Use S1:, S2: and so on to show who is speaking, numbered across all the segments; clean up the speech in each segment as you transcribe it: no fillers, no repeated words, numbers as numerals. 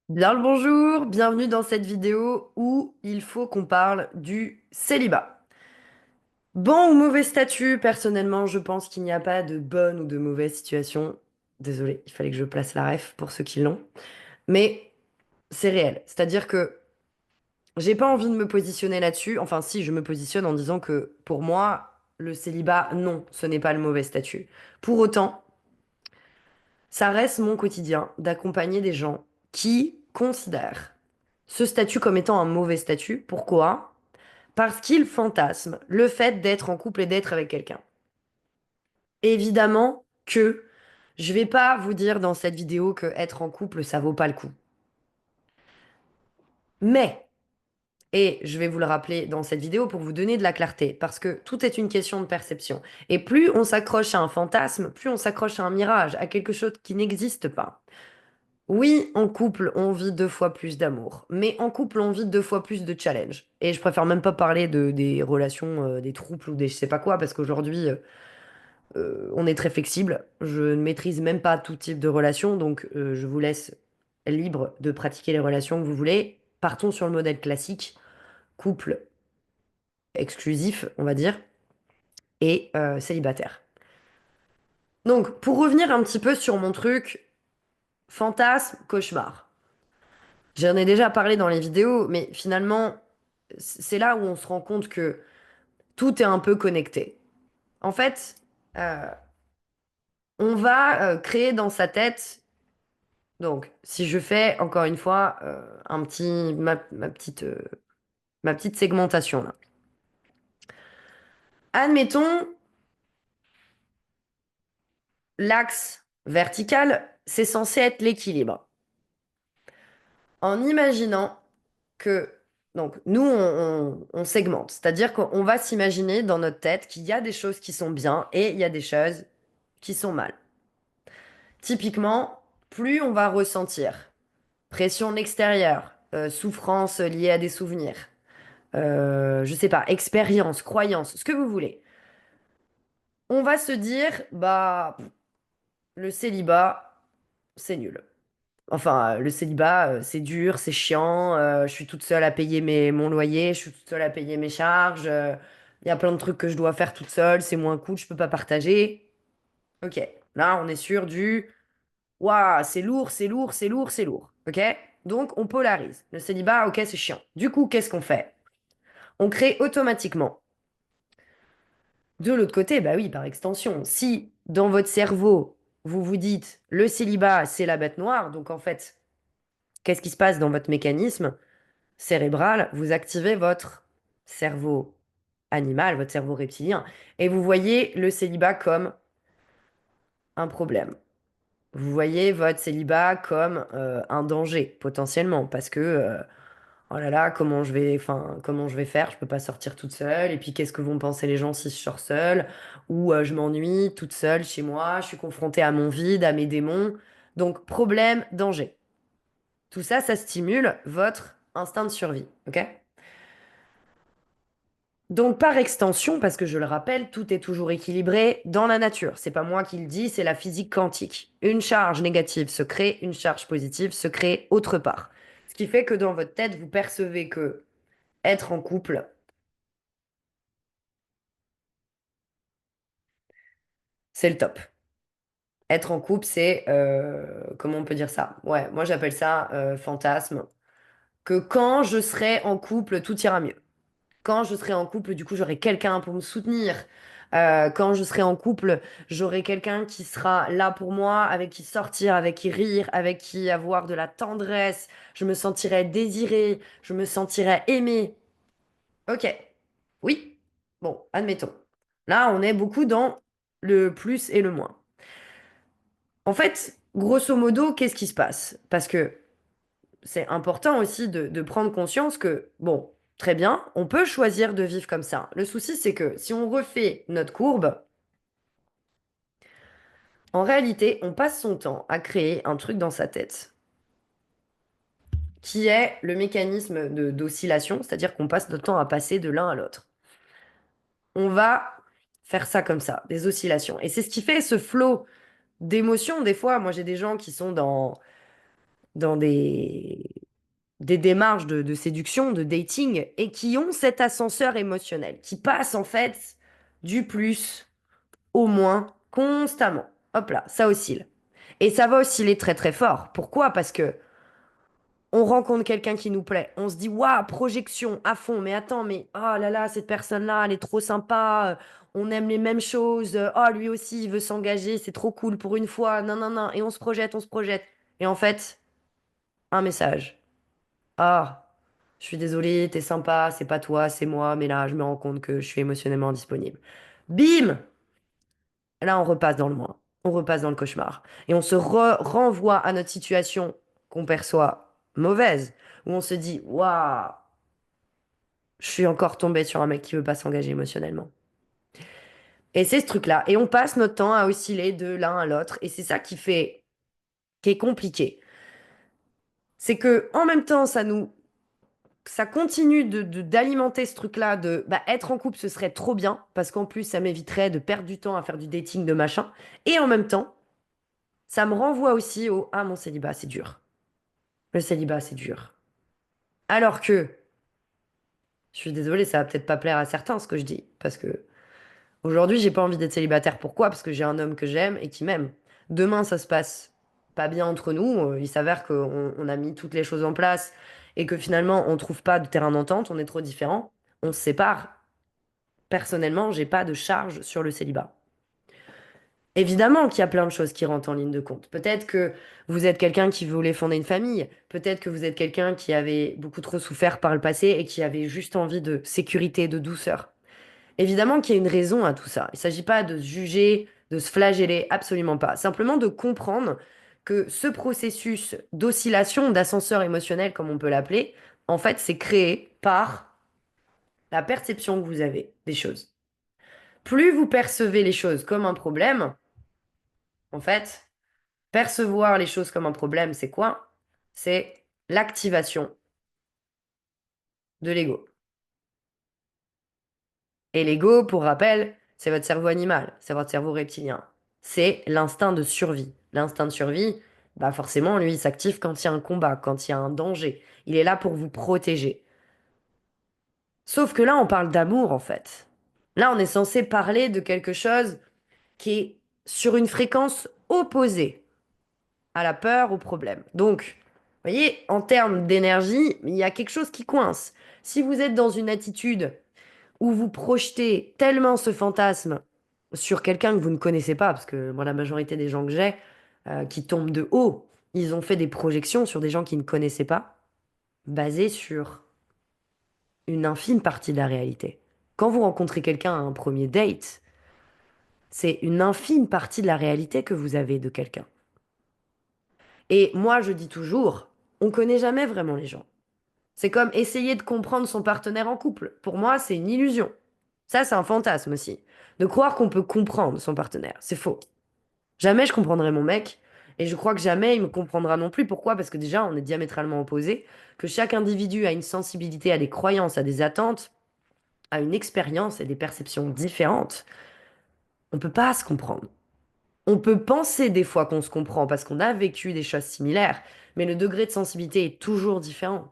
S1: Bien le bonjour, bienvenue dans cette vidéo où il faut qu'on parle du célibat. Bon ou mauvais statut, personnellement, je pense qu'il n'y a pas de bonne ou de mauvaise situation. Désolée, il fallait que je place la ref pour ceux qui l'ont. Mais c'est réel. C'est-à-dire que j'ai pas envie de me positionner là-dessus. Enfin, si, je me positionne en disant que pour moi, le célibat, non, ce n'est pas le mauvais statut. Pour autant, ça reste mon quotidien d'accompagner des gens qui considèrent ce statut comme étant un mauvais statut. Pourquoi? Parce qu'ils fantasment le fait d'être en couple et d'être avec quelqu'un. Évidemment que je vais pas vous dire dans cette vidéo que être en couple, ça vaut pas le coup. Mais, et je vais vous le rappeler dans cette vidéo pour vous donner de la clarté, parce que tout est une question de perception. Et plus on s'accroche à un fantasme, plus on s'accroche à un mirage, à quelque chose qui n'existe pas. Oui, en couple, on vit deux fois plus d'amour, mais en couple, on vit deux fois plus de challenge. Et je préfère même pas parler des relations, des trouples ou des je sais pas quoi, parce qu'aujourd'hui, on est très flexible. Je ne maîtrise même pas tout type de relation, donc je vous laisse libre de pratiquer les relations que vous voulez. Partons sur le modèle classique, couple exclusif, on va dire, et célibataire. Donc, pour revenir un petit peu sur mon truc, fantasme, cauchemar. J'en ai déjà parlé dans les vidéos, mais finalement, c'est là où on se rend compte que tout est un peu connecté. En fait, euh, on va créer dans sa tête. Donc, si je fais encore une fois ma petite segmentation là. Admettons, l'axe vertical, c'est censé être l'équilibre. En imaginant que, donc, nous, on segmente, c'est-à-dire qu'on va s'imaginer dans notre tête qu'il y a des choses qui sont bien et il y a des choses qui sont mal. Typiquement, plus on va ressentir pression extérieure, souffrance liée à des souvenirs, je sais pas, expérience, croyance, ce que vous voulez. On va se dire, bah, le célibat, c'est nul. Enfin, le célibat, c'est dur, c'est chiant, je suis toute seule à payer mon loyer, je suis toute seule à payer mes charges, il y a plein de trucs que je dois faire toute seule, c'est moins cool, je peux pas partager. Ok, là, on est sûr du, waouh, c'est lourd, c'est lourd, c'est lourd, c'est lourd. Ok? Donc, on polarise. Le célibat, ok, c'est chiant. Du coup, qu'est-ce qu'on fait? On crée automatiquement. De l'autre côté, bah oui, par extension, si dans votre cerveau, vous vous dites le célibat, c'est la bête noire, donc en fait, qu'est-ce qui se passe dans votre mécanisme cérébral? Vous activez votre cerveau animal, votre cerveau reptilien, et vous voyez le célibat comme un problème. Vous voyez votre célibat comme un danger, potentiellement, parce que oh là là, comment je vais faire? Je peux pas sortir toute seule. Et puis, qu'est-ce que vont penser les gens si je sors seule? Ou je m'ennuie toute seule chez moi, je suis confrontée à mon vide, à mes démons. Donc, problème, danger. Tout ça, ça stimule votre instinct de survie, ok? Donc, par extension, parce que je le rappelle, tout est toujours équilibré dans la nature. C'est pas moi qui le dis, c'est la physique quantique. Une charge négative se crée, une charge positive se crée autre part. Ce qui fait que dans votre tête, vous percevez que être en couple, c'est le top. Être en couple, c'est, comment on peut dire ça? Ouais, moi j'appelle ça fantasme. Que quand je serai en couple, tout ira mieux. Quand je serai en couple, du coup, j'aurai quelqu'un pour me soutenir. Quand je serai en couple, j'aurai quelqu'un qui sera là pour moi, avec qui sortir, avec qui rire, avec qui avoir de la tendresse. Je me sentirai désirée, je me sentirai aimée. Ok, oui, bon, admettons. Là, on est beaucoup dans le plus et le moins. En fait, grosso modo, qu'est-ce qui se passe? Parce que c'est important aussi de prendre conscience que, bon, très bien, on peut choisir de vivre comme ça. Le souci, c'est que si on refait notre courbe, en réalité, on passe son temps à créer un truc dans sa tête qui est le mécanisme d'oscillation, c'est-à-dire qu'on passe notre temps à passer de l'un à l'autre. On va faire ça comme ça, des oscillations. Et c'est ce qui fait ce flot d'émotions. Des fois, moi, j'ai des gens qui sont dans des démarches de séduction, de dating, et qui ont cet ascenseur émotionnel, qui passe en fait du plus au moins constamment. Hop là, ça oscille. Et ça va osciller très très fort. Pourquoi? Parce que on rencontre quelqu'un qui nous plaît. On se dit, waouh, projection à fond. Mais attends, mais oh là là, cette personne-là, elle est trop sympa. On aime les mêmes choses. Oh, lui aussi, il veut s'engager. C'est trop cool pour une fois. Non, non, non. Et on se projette, on se projette. Et en fait, un message. Ah, je suis désolée, t'es sympa, c'est pas toi, c'est moi. Mais là, je me rends compte que je suis émotionnellement disponible. Bim! Là, on repasse dans le moi. On repasse dans le cauchemar. Et on se renvoie à notre situation qu'on perçoit mauvaise, où on se dit, waouh, je suis encore tombée sur un mec qui veut pas s'engager émotionnellement. Et c'est ce truc-là. Et on passe notre temps à osciller de l'un à l'autre. Et c'est ça qui est compliqué. C'est que, en même temps, ça continue d'alimenter ce truc-là de, bah, être en couple, ce serait trop bien. Parce qu'en plus, ça m'éviterait de perdre du temps à faire du dating, de machin. Et en même temps, ça me renvoie aussi au, ah, mon célibat, c'est dur. Le célibat, c'est dur. Alors que, je suis désolée, ça va peut-être pas plaire à certains ce que je dis, parce que aujourd'hui, j'ai pas envie d'être célibataire. Pourquoi? Parce que j'ai un homme que j'aime et qui m'aime. Demain, ça se passe pas bien entre nous. Il s'avère qu'on a mis toutes les choses en place et que finalement, on trouve pas de terrain d'entente, on est trop différents, on se sépare. Personnellement, j'ai pas de charge sur le célibat. Évidemment qu'il y a plein de choses qui rentrent en ligne de compte. Peut-être que vous êtes quelqu'un qui voulait fonder une famille. Peut-être que vous êtes quelqu'un qui avait beaucoup trop souffert par le passé et qui avait juste envie de sécurité, de douceur. Évidemment qu'il y a une raison à tout ça. Il ne s'agit pas de se juger, de se flageller, absolument pas. Simplement de comprendre que ce processus d'oscillation, d'ascenseur émotionnel, comme on peut l'appeler, en fait, c'est créé par la perception que vous avez des choses. Plus vous percevez les choses comme un problème, en fait, percevoir les choses comme un problème, c'est quoi? C'est l'activation de l'ego. Et l'ego, pour rappel, c'est votre cerveau animal, c'est votre cerveau reptilien. C'est l'instinct de survie. L'instinct de survie, bah forcément, lui, il s'active quand il y a un combat, quand il y a un danger. Il est là pour vous protéger. Sauf que là, on parle d'amour, en fait. Là, on est censé parler de quelque chose qui est sur une fréquence opposée à la peur, au problème. Donc, vous voyez, en termes d'énergie, il y a quelque chose qui coince. Si vous êtes dans une attitude où vous projetez tellement ce fantasme sur quelqu'un que vous ne connaissez pas, parce que moi, la majorité des gens que j'ai, qui tombent de haut, ils ont fait des projections sur des gens qu'ils ne connaissaient pas, basées sur une infime partie de la réalité. Quand vous rencontrez quelqu'un à un premier date, c'est une infime partie de la réalité que vous avez de quelqu'un. Et moi, je dis toujours, on connaît jamais vraiment les gens. C'est comme essayer de comprendre son partenaire en couple. Pour moi, c'est une illusion. Ça, c'est un fantasme aussi. De croire qu'on peut comprendre son partenaire. C'est faux. Jamais je comprendrai mon mec. Et je crois que jamais il me comprendra non plus. Pourquoi? Parce que déjà, on est diamétralement opposés. Que chaque individu a une sensibilité, a des croyances, a des attentes, a une expérience et des perceptions différentes. On peut pas se comprendre. On peut penser des fois qu'on se comprend parce qu'on a vécu des choses similaires. Mais le degré de sensibilité est toujours différent.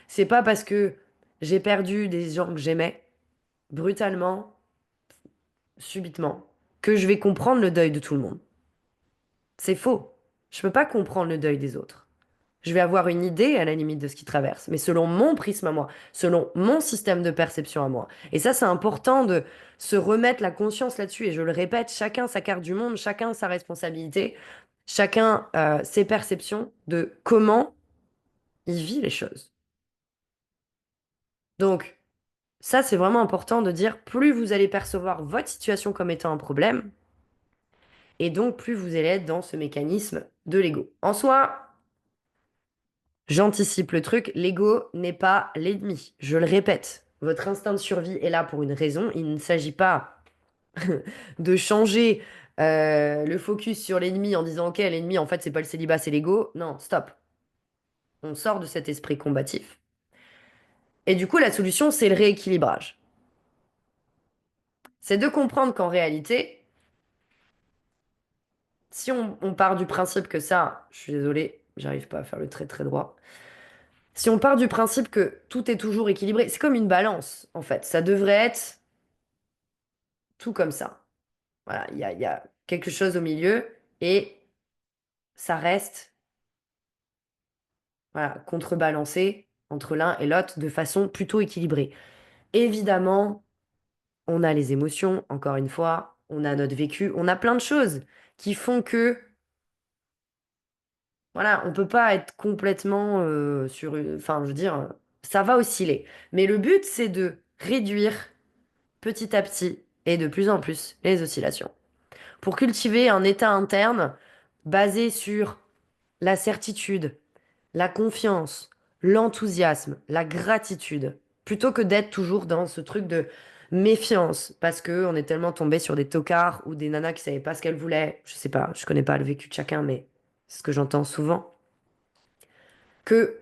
S1: C'est pas parce que j'ai perdu des gens que j'aimais brutalement, subitement, que je vais comprendre le deuil de tout le monde. C'est faux. Je peux pas comprendre le deuil des autres. Je vais avoir une idée à la limite de ce qui traverse, mais selon mon prisme à moi, selon mon système de perception à moi. Et ça, c'est important de se remettre la conscience là-dessus. Et je le répète, chacun sa carte du monde, chacun sa responsabilité, chacun ses perceptions de comment il vit les choses. Donc, ça, c'est vraiment important de dire, plus vous allez percevoir votre situation comme étant un problème, et donc plus vous allez être dans ce mécanisme de l'ego. En soi, j'anticipe le truc, l'ego n'est pas l'ennemi. Je le répète, votre instinct de survie est là pour une raison. Il ne s'agit pas de changer le focus sur l'ennemi en disant, ok, l'ennemi, en fait, c'est pas le célibat, c'est l'ego. Non, stop. On sort de cet esprit combatif. Et du coup, la solution, c'est le rééquilibrage. C'est de comprendre qu'en réalité, si on part du principe que ça, je suis désolée, j'arrive pas à faire le trait très droit. Si on part du principe que tout est toujours équilibré, c'est comme une balance, en fait. Ça devrait être tout comme ça. Voilà, il y a quelque chose au milieu et ça reste, voilà, contrebalancé entre l'un et l'autre de façon plutôt équilibrée. Évidemment, on a les émotions, encore une fois, on a notre vécu, on a plein de choses qui font que, voilà, on peut pas être complètement enfin, je veux dire, ça va osciller. Mais le but, c'est de réduire petit à petit et de plus en plus les oscillations. Pour cultiver un état interne basé sur la certitude, la confiance, l'enthousiasme, la gratitude, plutôt que d'être toujours dans ce truc de méfiance, parce que on est tellement tombé sur des tocards ou des nanas qui savaient pas ce qu'elles voulaient. Je sais pas, je connais pas le vécu de chacun, mais c'est ce que j'entends souvent. Que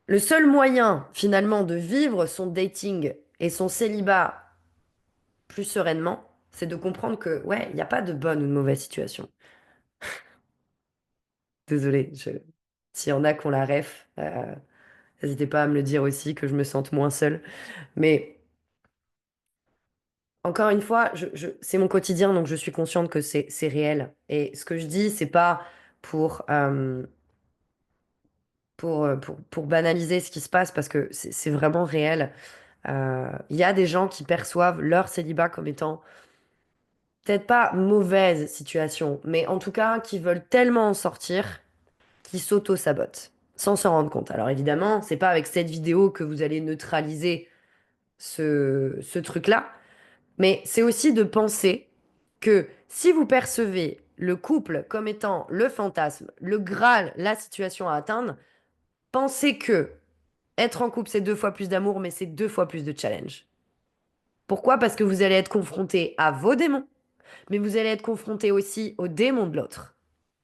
S1: le seul moyen, finalement, de vivre son dating et son célibat plus sereinement, c'est de comprendre que, ouais, il n'y a pas de bonne ou de mauvaise situation. Désolée, s'il y en a qui ont la ref, n'hésitez pas à me le dire aussi, que je me sente moins seule. Mais encore une fois, c'est mon quotidien, donc je suis consciente que c'est réel. Et ce que je dis, c'est pas pour, pour banaliser ce qui se passe, parce que c'est vraiment réel. Il y a des gens qui perçoivent leur célibat comme étant peut-être pas mauvaise situation, mais en tout cas qui veulent tellement en sortir qu'ils s'auto-sabotent sans s'en rendre compte. Alors évidemment, c'est pas avec cette vidéo que vous allez neutraliser ce truc-là, mais c'est aussi de penser que si vous percevez le couple comme étant le fantasme, le Graal, la situation à atteindre, pensez que être en couple, c'est 2 fois plus d'amour, mais c'est 2 fois plus de challenge. Pourquoi? Parce que vous allez être confronté à vos démons, mais vous allez être confronté aussi aux démons de l'autre,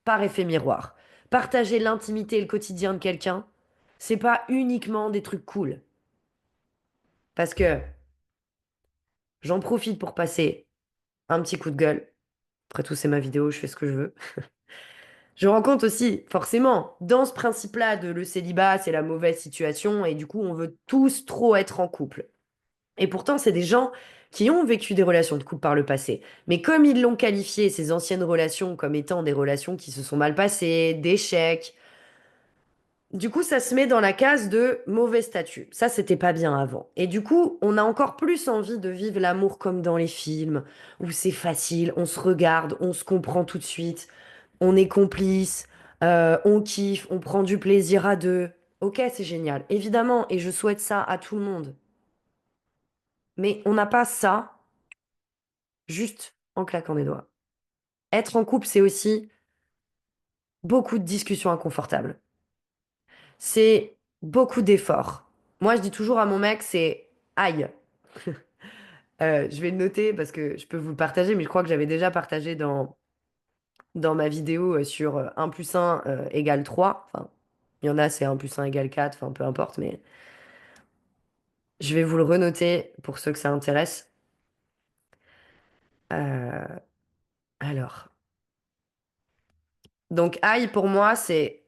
S1: par effet miroir. Partager l'intimité et le quotidien de quelqu'un, c'est pas uniquement des trucs cool. Parce que j'en profite pour passer un petit coup de gueule. Après tout, c'est ma vidéo, je fais ce que je veux. Je rends compte aussi, forcément, dans ce principe-là de le célibat, c'est la mauvaise situation, et du coup, on veut tous trop être en couple. Et pourtant, c'est des gens qui ont vécu des relations de couple par le passé. Mais comme ils l'ont qualifié, ces anciennes relations, comme étant des relations qui se sont mal passées, d'échecs, du coup, ça se met dans la case de mauvais statut. Ça, c'était pas bien avant. Et du coup, on a encore plus envie de vivre l'amour comme dans les films, où c'est facile, on se regarde, on se comprend tout de suite, on est complice, on kiffe, on prend du plaisir à deux. Ok, c'est génial, évidemment, et je souhaite ça à tout le monde. Mais on n'a pas ça juste en claquant des doigts. Être en couple, c'est aussi beaucoup de discussions inconfortables. C'est beaucoup d'efforts. Moi, je dis toujours à mon mec, c'est aïe. Je vais le noter parce que je peux vous le partager, mais je crois que j'avais déjà partagé dans ma vidéo sur 1 plus 1 égale 3. Enfin, il y en a, c'est 1 plus 1 égale 4, enfin, peu importe, mais je vais vous le renoter pour ceux que ça intéresse. Euh, alors, donc aïe pour moi, c'est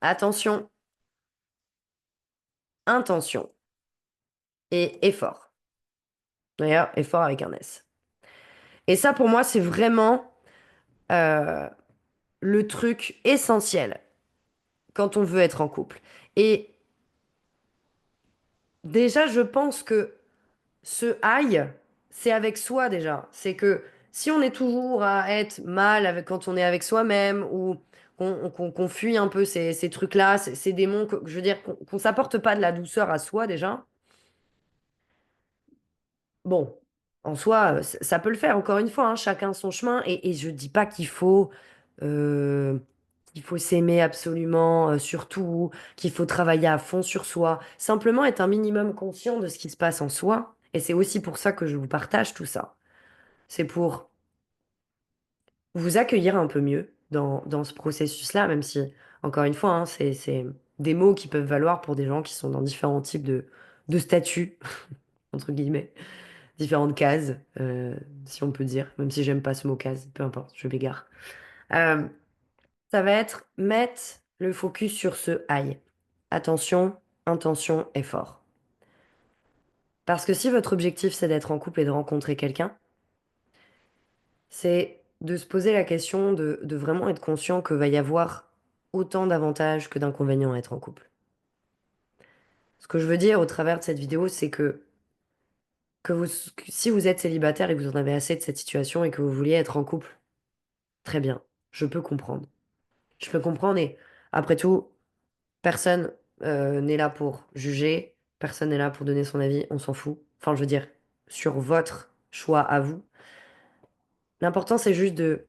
S1: attention, intention et effort. D'ailleurs, effort avec un S. Et ça, pour moi, c'est vraiment euh, le truc essentiel quand on veut être en couple. Et déjà, je pense que ce aïe, c'est avec soi déjà. C'est que si on est toujours à être mal avec, quand on est avec soi-même ou qu'on fuit un peu ces trucs-là, ces démons, que, je veux dire, qu'on s'apporte pas de la douceur à soi déjà, bon, en soi, ça peut le faire, encore une fois, hein, chacun son chemin. Et je dis pas euh, qu'il faut s'aimer absolument, surtout, qu'il faut travailler à fond sur soi. Simplement être un minimum conscient de ce qui se passe en soi. Et c'est aussi pour ça que je vous partage tout ça. C'est pour vous accueillir un peu mieux dans ce processus-là, même si, encore une fois, hein, c'est des mots qui peuvent valoir pour des gens qui sont dans différents types de statuts, entre guillemets, différentes cases, si on peut dire, même si j'aime pas ce mot case, peu importe, je m'égare. Euh, Ça va être mettre le focus sur ce aïe. Attention, intention, effort. Parce que si votre objectif c'est d'être en couple et de rencontrer quelqu'un, c'est de se poser la question de vraiment être conscient qu'il va y avoir autant d'avantages que d'inconvénients à être en couple. Ce que je veux dire au travers de cette vidéo, c'est que si vous êtes célibataire et que vous en avez assez de cette situation et que vous vouliez être en couple, très bien, je peux comprendre. Je peux comprendre et après tout, personne n'est là pour juger, personne n'est là pour donner son avis, on s'en fout. Enfin, je veux dire, sur votre choix à vous. L'important, c'est juste de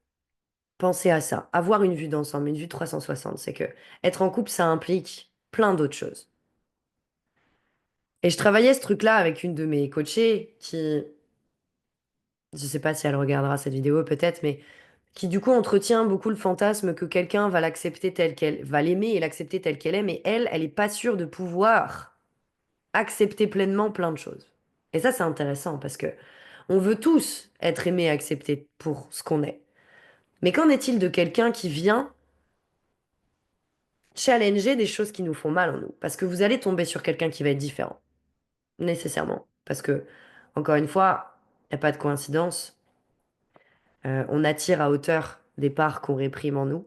S1: penser à ça, avoir une vue d'ensemble, une vue 360. C'est que être en couple, ça implique plein d'autres choses. Et je travaillais ce truc-là avec une de mes coachées qui, je sais pas si elle regardera cette vidéo peut-être, mais qui du coup entretient beaucoup le fantasme que quelqu'un va l'accepter telle qu'elle, va l'aimer et l'accepter telle qu'elle est, mais elle est pas sûre de pouvoir accepter pleinement plein de choses. Et ça, c'est intéressant parce que on veut tous être aimés et acceptés pour ce qu'on est. Mais qu'en est-il de quelqu'un qui vient challenger des choses qui nous font mal en nous? Parce que vous allez tomber sur quelqu'un qui va être différent, nécessairement. Parce que, encore une fois, il n'y a pas de coïncidence. On attire à hauteur des parts qu'on réprime en nous.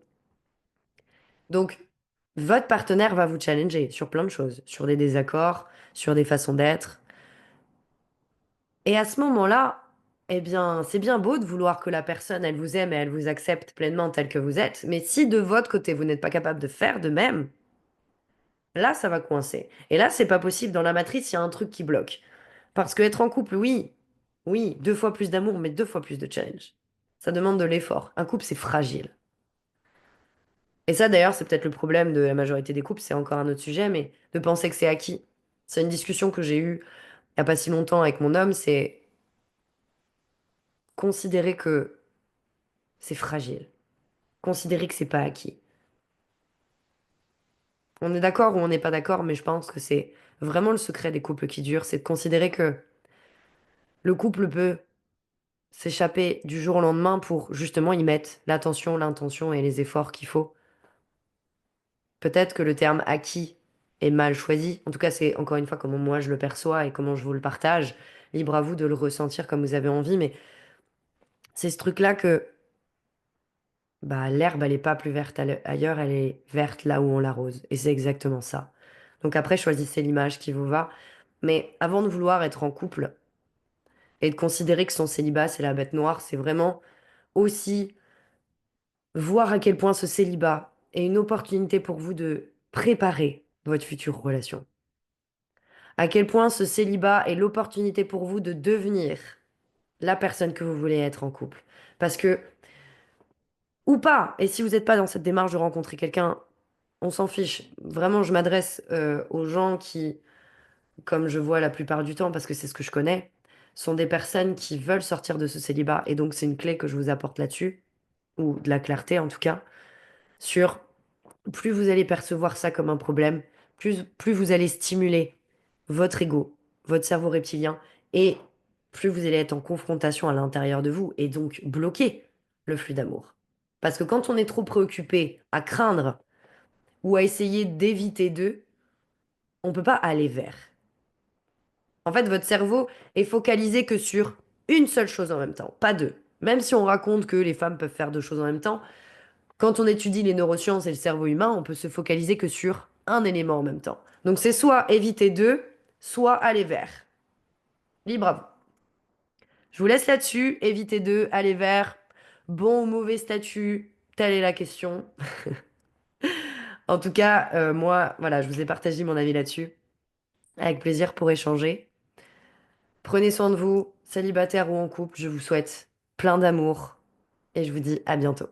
S1: Donc, votre partenaire va vous challenger sur plein de choses, sur des désaccords, sur des façons d'être. Et à ce moment-là, eh bien, c'est bien beau de vouloir que la personne, elle vous aime et elle vous accepte pleinement tel que vous êtes, mais si de votre côté, vous n'êtes pas capable de faire de même, là, ça va coincer. Et là, c'est pas possible. Dans la matrice, il y a un truc qui bloque. Parce que être en couple, oui, oui, 2 fois plus d'amour, mais 2 fois plus de challenge. Ça demande de l'effort. Un couple, c'est fragile. Et ça, d'ailleurs, c'est peut-être le problème de la majorité des couples, c'est encore un autre sujet, mais de penser que c'est acquis. C'est une discussion que j'ai eue il n'y a pas si longtemps avec mon homme, c'est considérer que c'est fragile. Considérer que c'est pas acquis. On est d'accord ou on n'est pas d'accord, mais je pense que c'est vraiment le secret des couples qui durent, c'est de considérer que le couple peut s'échapper du jour au lendemain pour justement y mettre l'attention, l'intention et les efforts qu'il faut. Peut-être que le terme acquis est mal choisi. En tout cas, c'est encore une fois comment moi je le perçois et comment je vous le partage. Libre à vous de le ressentir comme vous avez envie, mais c'est ce truc-là que bah, l'herbe, elle est pas plus verte ailleurs, elle est verte là où on l'arrose. Et c'est exactement ça. Donc après, choisissez l'image qui vous va. Mais avant de vouloir être en couple et de considérer que son célibat, c'est la bête noire, c'est vraiment aussi voir à quel point ce célibat est une opportunité pour vous de préparer votre future relation. À quel point ce célibat est l'opportunité pour vous de devenir la personne que vous voulez être en couple. Parce que, ou pas, et si vous n'êtes pas dans cette démarche de rencontrer quelqu'un, on s'en fiche. Vraiment, je m'adresse aux gens qui, comme je vois la plupart du temps, parce que c'est ce que je connais, sont des personnes qui veulent sortir de ce célibat. Et donc, c'est une clé que je vous apporte là-dessus, ou de la clarté en tout cas, sur plus vous allez percevoir ça comme un problème, plus vous allez stimuler votre ego, votre cerveau reptilien, et plus vous allez être en confrontation à l'intérieur de vous, et donc bloquer le flux d'amour. Parce que quand on est trop préoccupé à craindre ou à essayer d'éviter d'eux, on peut pas aller vers. En fait, votre cerveau est focalisé que sur une seule chose en même temps, pas deux. Même si on raconte que les femmes peuvent faire 2 choses en même temps, quand on étudie les neurosciences et le cerveau humain, on peut se focaliser que sur un élément en même temps. Donc c'est soit éviter deux, soit aller vers. Libre à vous. Je vous laisse là-dessus, éviter deux, aller vers. Bon ou mauvais statut, telle est la question. En tout cas, moi, voilà, je vous ai partagé mon avis là-dessus. Avec plaisir pour échanger. Prenez soin de vous, célibataire ou en couple, je vous souhaite plein d'amour et je vous dis à bientôt.